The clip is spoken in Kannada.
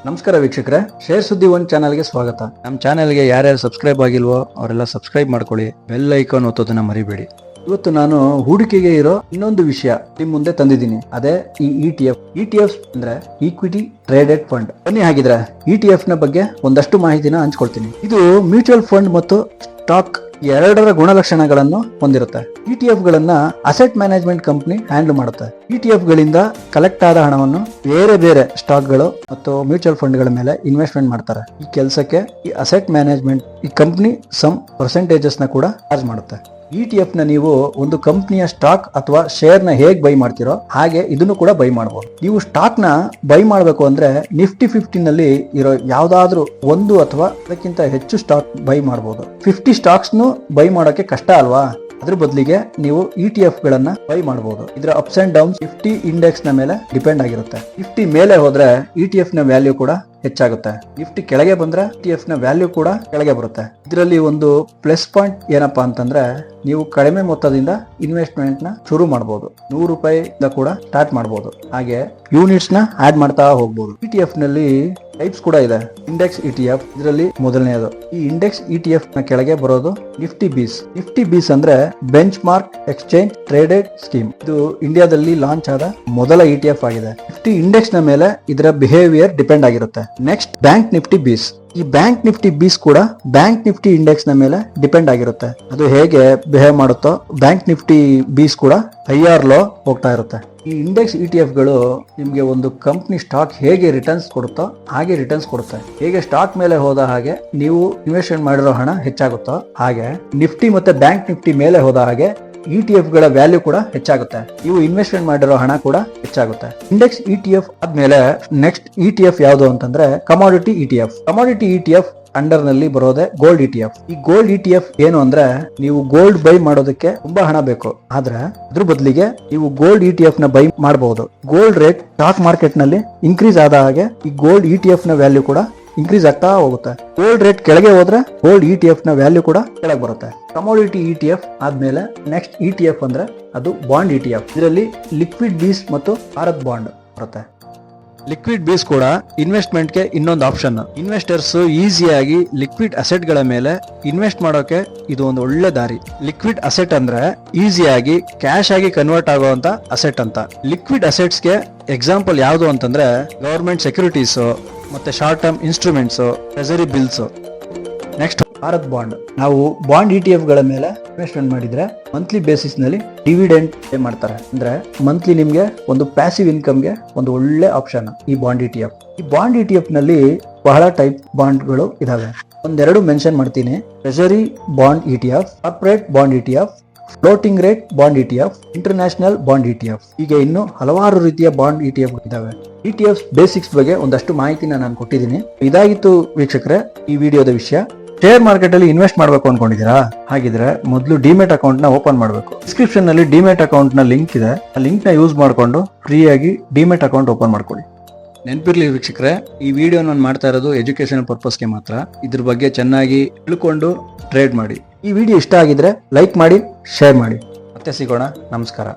ನಮಸ್ಕಾರ ವೀಕ್ಷಕರೇ, ಶೇರ್ ಸುದ್ದಿ ಒನ್ ಚಾನಲ್ಗೆ ಸ್ವಾಗತ. ನಮ್ಮ ಚಾನಲ್ಗೆ ಯಾರ್ಯಾರು ಸಬ್ಸ್ಕ್ರೈಬ್ ಆಗಿಲ್ವೋ ಅವರೆಲ್ಲ ಸಬ್ಸ್ಕ್ರೈಬ್ ಮಾಡ್ಕೊಳ್ಳಿ, ಬೆಲ್ ಐಕಾನ್ ಒತ್ತೋದನ್ನ ಮರಿಬೇಡಿ. ಇವತ್ತು ನಾನು ಹೂಡಿಕೆಗೆ ಇರೋ ಇನ್ನೊಂದು ವಿಷಯ ನಿಮ್ ಮುಂದೆ ತಂದಿದ್ದೀನಿ. ಅದೇ ಈ ETF ಅಂದ್ರೆ ಈಕ್ವಿಟಿ ಟ್ರೇಡೆಡ್ ಫಂಡ್. ಬನ್ನಿ ಹಾಗಿದ್ರೆ ETF ನ ಬಗ್ಗೆ ಒಂದಷ್ಟು ಮಾಹಿತಿನ ಹಂಚ್ಕೊಳ್ತೀನಿ. ಇದು ಮ್ಯೂಚುವಲ್ ಫಂಡ್ ಮತ್ತು ಸ್ಟಾಕ್ ಎರಡರ ಗುಣಲಕ್ಷಣಗಳನ್ನು ಹೊಂದಿರುತ್ತೆ. ETF ಗಳನ್ನ ಅಸೆಟ್ ಮ್ಯಾನೇಜ್ಮೆಂಟ್ ಕಂಪನಿ ಹ್ಯಾಂಡಲ್ ಮಾಡುತ್ತೆ. ETF ಗಳಿಂದ ಕಲೆಕ್ಟ್ ಆದ ಹಣವನ್ನು ಬೇರೆ ಬೇರೆ ಸ್ಟಾಕ್ ಗಳು ಮತ್ತು ಮ್ಯೂಚುವಲ್ ಫಂಡ್ ಗಳ ಮೇಲೆ ಇನ್ವೆಸ್ಟ್ಮೆಂಟ್ ಮಾಡ್ತಾರೆ. ಈ ಕೆಲಸಕ್ಕೆ ಈ ಅಸೆಟ್ ಮ್ಯಾನೇಜ್ಮೆಂಟ್ ಈ ಕಂಪನಿ ಸಮ್ ಪರ್ಸೆಂಟೇಜಸ್ ನ ಕೂಡ ಚಾರ್ಜ್ ಮಾಡುತ್ತೆ. ETF ನ ನೀವು ಒಂದು ಕಂಪನಿಯ ಸ್ಟಾಕ್ ಅಥವಾ ಶೇರ್ ನ ಹೇಗ್ ಬೈ ಮಾಡ್ತಿರೋ ಹಾಗೆ ಇದನ್ನು ಕೂಡ ಬೈ ಮಾಡಬಹುದು. ನೀವು ಸ್ಟಾಕ್ ನ ಬೈ ಮಾಡಬೇಕು ಅಂದ್ರೆ ನಿಫ್ಟಿ 50 ನಲ್ಲಿ ಇರೋ ಯಾವ್ದಾದ್ರು ಒಂದು ಅಥವಾ ಅದಕ್ಕಿಂತ ಹೆಚ್ಚು ಸ್ಟಾಕ್ ಬೈ ಮಾಡಬಹುದು. 50 ಸ್ಟಾಕ್ಸ್ ನು ಬೈ ಮಾಡೋಕೆ ಕಷ್ಟ ಅಲ್ವಾ? ಅದ್ರ ಬದಲಿಗೆ ನೀವು ETF ಗಳನ್ನ ಬೈ ಮಾಡಬಹುದು. ಇದರ ಅಪ್ಸ್ ಅಂಡ್ ಡೌನ್ಸ್ 50 ಇಂಡೆಕ್ಸ್ ನ ಮೇಲೆ ಡಿಪೆಂಡ್ ಆಗಿರುತ್ತೆ. 50 ಮೇಲೆ ಹೋದ್ರೆ ETF ನ ವ್ಯಾಲ್ಯೂ ಕೂಡ ಹೆಚ್ಚಾಗುತ್ತೆ. ನಿಫ್ಟಿ ಕೆಳಗೆ ಬಂದ್ರೆ ETF ನ ವ್ಯಾಲ್ಯೂ ಕೂಡ ಕೆಳಗೆ ಬರುತ್ತೆ. ಇದರಲ್ಲಿ ಒಂದು ಪ್ಲಸ್ ಪಾಯಿಂಟ್ ಏನಪ್ಪಾ ಅಂತಂದ್ರೆ ನೀವು ಕಡಿಮೆ ಮೊತ್ತದಿಂದ ಇನ್ವೆಸ್ಟ್ಮೆಂಟ್ ನ ಶುರು ಮಾಡಬಹುದು. ₹100 ಕೂಡ ಸ್ಟಾರ್ಟ್ ಮಾಡಬಹುದು. ಹಾಗೆ ಯೂನಿಟ್ಸ್ ನ ಆಡ್ ಮಾಡ್ತಾ ಹೋಗಬಹುದು. ETF ನಲ್ಲಿ ಟೈಪ್ಸ್ ಕೂಡ ಇದೆ. ಇಂಡೆಕ್ಸ್ ETF ಇದರಲ್ಲಿ ಮೊದಲನೆಯದು. ಈ ಇಂಡೆಕ್ಸ್ ETF ನ ಕೆಳಗೆ ಬರೋದು ನಿಫ್ಟಿ ಬೀಸ್ ಅಂದ್ರೆ bench mark exchange traded scheme. ಇದು ಇಂಡಿಯಾದಲ್ಲಿ ಲಾಂಚ್ ಆದ ಮೊದಲ ETF ಆಗಿದೆ. ನಿಫ್ಟಿ ಇಂಡೆಕ್ಸ್ ನ ಮೇಲೆ ಇದರ ಬಿಹೇವಿಯರ್ ಡಿಪೆಂಡ್ ಆಗಿರುತ್ತೆ. ನೆಕ್ಸ್ಟ್ ಬ್ಯಾಂಕ್ ನಿಫ್ಟಿ ಬೀಸ್. ಈ ಬ್ಯಾಂಕ್ ನಿಫ್ಟಿ ಬೀಸ್ ಕೂಡ ಬ್ಯಾಂಕ್ ನಿಫ್ಟಿ ಇಂಡೆಕ್ಸ್ ನ ಮೇಲೆ ಡಿಪೆಂಡ್ ಆಗಿರುತ್ತೆ. ಅದು ಹೇಗೆ ಬಿಹೇವ್ ಮಾಡುತ್ತೋ ಬ್ಯಾಂಕ್ ನಿಫ್ಟಿ ಬೀಸ್ ಕೂಡ ಹೈಯರ್ ಲೋ ಹೋಗ್ತಾ ಇರುತ್ತೆ. ಈ ಇಂಡೆಕ್ಸ್ ETF ಗಳು ನಿಮ್ಗೆ ಒಂದು ಕಂಪ್ನಿ ಸ್ಟಾಕ್ ಹೇಗೆ ರಿಟರ್ನ್ಸ್ ಕೊಡುತ್ತೋ ಹಾಗೆ ರಿಟರ್ನ್ಸ್ ಕೊಡುತ್ತೆ. ಹೇಗೆ ಸ್ಟಾಕ್ ಮೇಲೆ ಹೋದ ಹಾಗೆ ನೀವು ಇನ್ವೆಸ್ಟ್ಮೆಂಟ್ ಮಾಡಿರೋ ಹಣ ಹೆಚ್ಚಾಗುತ್ತೋ ಹಾಗೆ ನಿಫ್ಟಿ ಮತ್ತೆ ಬ್ಯಾಂಕ್ ನಿಫ್ಟಿ ಮೇಲೆ ಹೋದ ಹಾಗೆ ETF ಗಳ ವ್ಯಾಲ್ಯೂ ಕೂಡ ಹೆಚ್ಚಾಗುತ್ತೆ. ನೀವು ಇನ್ವೆಸ್ಟ್ಮೆಂಟ್ ಮಾಡಿರೋ ಹಣ ಕೂಡ ಹೆಚ್ಚಾಗುತ್ತೆ. ಇಂಡೆಕ್ಸ್ ETF ಆದ್ಮೇಲೆ ನೆಕ್ಸ್ಟ್ ETF ಯಾವುದು ಅಂತಂದ್ರೆ ಕಮಾಡಿಟಿ ETF ಅಂಡರ್ ನಲ್ಲಿ ಬರೋದೆ ಗೋಲ್ಡ್ ETF. ಈ ಗೋಲ್ಡ್ ETF ಏನು ಅಂದ್ರೆ ನೀವು ಗೋಲ್ಡ್ ಬೈ ಮಾಡೋದಕ್ಕೆ ತುಂಬಾ ಹಣ ಬೇಕು. ಆದ್ರೆ ಅದ್ರ ಬದಲಿಗೆ ನೀವು ಗೋಲ್ಡ್ ETF ನ ಬೈ ಮಾಡಬಹುದು. ಗೋಲ್ಡ್ ರೇಟ್ ಸ್ಟಾಕ್ ಮಾರ್ಕೆಟ್ ನಲ್ಲಿ ಇನ್ಕ್ರೀಸ್ ಆದ ಹಾಗೆ ಈ ಗೋಲ್ಡ್ ETF ನ ವ್ಯಾಲ್ಯೂ ಕೂಡ ಇನ್ಕ್ರೀಸ್ ಆಗ್ತಾ ಹೋಗುತ್ತೆ. ಗೋಲ್ಡ್ ರೇಟ್ ಕೆಳಗೆ ಹೋದ್ರೆ ಗೋಲ್ಡ್ ETF ನ ವ್ಯಾಲ್ಯೂ ಕೂಡ ಕೆಳಗೆ ಬರುತ್ತೆ. ಕಮೋಡಿಟಿ ETF ಆದ್ಮೇಲೆ ನೆಕ್ಸ್ಟ್ ETF ಅಂದ್ರೆ ಅದು ಬಾಂಡ್ ETF. ಇದರಲ್ಲಿ ಲಿಕ್ವಿಡ್ ಬೀಸ್ ಮತ್ತು ಭಾರತ್ ಬಾಂಡ್ ಬರುತ್ತೆ. ಲಿಕ್ವಿಡ್ ಬೀಸ್ ಕೂಡ ಇನ್ವೆಸ್ಟ್ಮೆಂಟ್ ಗೆ ಇನ್ನೊಂದು ಆಪ್ಷನ್. ಇನ್ವೆಸ್ಟರ್ಸ್ ಈಸಿಯಾಗಿ ಲಿಕ್ವಿಡ್ ಅಸೆಟ್ ಗಳ ಮೇಲೆ ಇನ್ವೆಸ್ಟ್ ಮಾಡೋಕೆ ಇದು ಒಂದು ಒಳ್ಳೆ ದಾರಿ. ಲಿಕ್ವಿಡ್ ಅಸೆಟ್ ಅಂದ್ರೆ ಈಸಿಯಾಗಿ ಕ್ಯಾಶ್ ಆಗಿ ಕನ್ವರ್ಟ್ ಆಗುವಂತ ಅಸೆಟ್ ಅಂತ. ಲಿಕ್ವಿಡ್ ಅಸೆಟ್ಸ್ ಗೆ ಎಕ್ಸಾಂಪಲ್ ಯಾವುದು ಅಂತಂದ್ರೆ ಗವರ್ಮೆಂಟ್ ಸೆಕ್ಯೂರಿಟೀಸ್ ಮತ್ತೆ short term instruments, treasury bills. Next Bharat bond. ನಾವು ಬಾಂಡ್ ETF ಗಳ ಮೇಲೆ ಇನ್ವೆಸ್ಟ್ಮೆಂಟ್ ಮಾಡಿದ್ರೆ ಮಂತ್ಲಿ ಬೇಸಿಸ್ ನಲ್ಲಿ ಡಿವಿಡೆಂಡ್ ಪೇ ಮಾಡ್ತಾರೆ. ಅಂದ್ರೆ ಮಂತ್ಲಿ ನಿಮ್ಗೆ ಒಂದು ಪ್ಯಾಸಿವ್ ಇನ್ಕಮ್ ಗೆ ಒಂದು ಒಳ್ಳೆ ಆಪ್ಷನ್ ಈ ಬಾಂಡ್ ETF. ಈ ಬಾಂಡ್ ETF ನಲ್ಲಿ ಬಹಳ ಟೈಪ್ ಬಾಂಡ್ ಗಳು ಇದಾವೆ. ಒಂದೆರಡು ಮೆನ್ಷನ್ ಮಾಡ್ತೀನಿ. Treasury bond ETF, corporate bond ETF, floating rate bond ETF, international bond ETF. ಹೀಗೆ ಇನ್ನು ಹಲವಾರು ರೀತಿಯ ಬಾಂಡ್ ETF ಇದಾವೆ. ETFs ಬೇಸಿಕ್ಸ್ ಬಗ್ಗೆ ಒಂದಷ್ಟು ಮಾಹಿತಿನ ನಾನು ಕೊಟ್ಟಿದ್ದೀನಿ. ಇದಾಗಿತ್ತು ವೀಕ್ಷಕರೇ ಈ ವಿಡಿಯೋದ ವಿಷಯ. ಶೇರ್ ಮಾರ್ಕೆಟ್ ಅಲ್ಲಿ ಇನ್ವೆಸ್ಟ್ ಮಾಡಬೇಕು ಅನ್ಕೊಂಡಿದ್ದೀರಾ? ಹಾಗಿದ್ರೆ ಮೊದಲು ಡಿಮೆಟ್ ಅಕೌಂಟ್ ನ ಓಪನ್ ಮಾಡಬೇಕು. ಡಿಸ್ಕ್ರಿಪ್ಷನ್ ನಲ್ಲಿ ಡಿಮೆಟ್ ಅಕೌಂಟ್ ನ ಲಿಂಕ್ ಇದೆ. ಆ ಲಿಂಕ್ ನ ಯೂಸ್ ಮಾಡಿಕೊಂಡು ಫ್ರೀ ಆಗಿ ಡಿಮೆಟ್ ಅಕೌಂಟ್ ಓಪನ್ ಮಾಡ್ಕೊಳ್ಳಿ. ನೆನಪಿರ್ಲಿ ವೀಕ್ಷಕರೇ, ಈ ವಿಡಿಯೋ ನಾನು ಮಾಡ್ತಾ ಇರೋದು ಎಜುಕೇಶನಲ್ ಪರ್ಪಸ್ಗೆ ಮಾತ್ರ. ಇದ್ರ ಬಗ್ಗೆ ಚೆನ್ನಾಗಿ ತಿಳ್ಕೊಂಡು ಟ್ರೇಡ್ ಮಾಡಿ. ಈ ವಿಡಿಯೋ ಇಷ್ಟ ಆಗಿದ್ರೆ ಲೈಕ್ ಮಾಡಿ, ಶೇರ್ ಮಾಡಿ. ಮತ್ತೆ ಸಿಗೋಣ. ನಮಸ್ಕಾರ.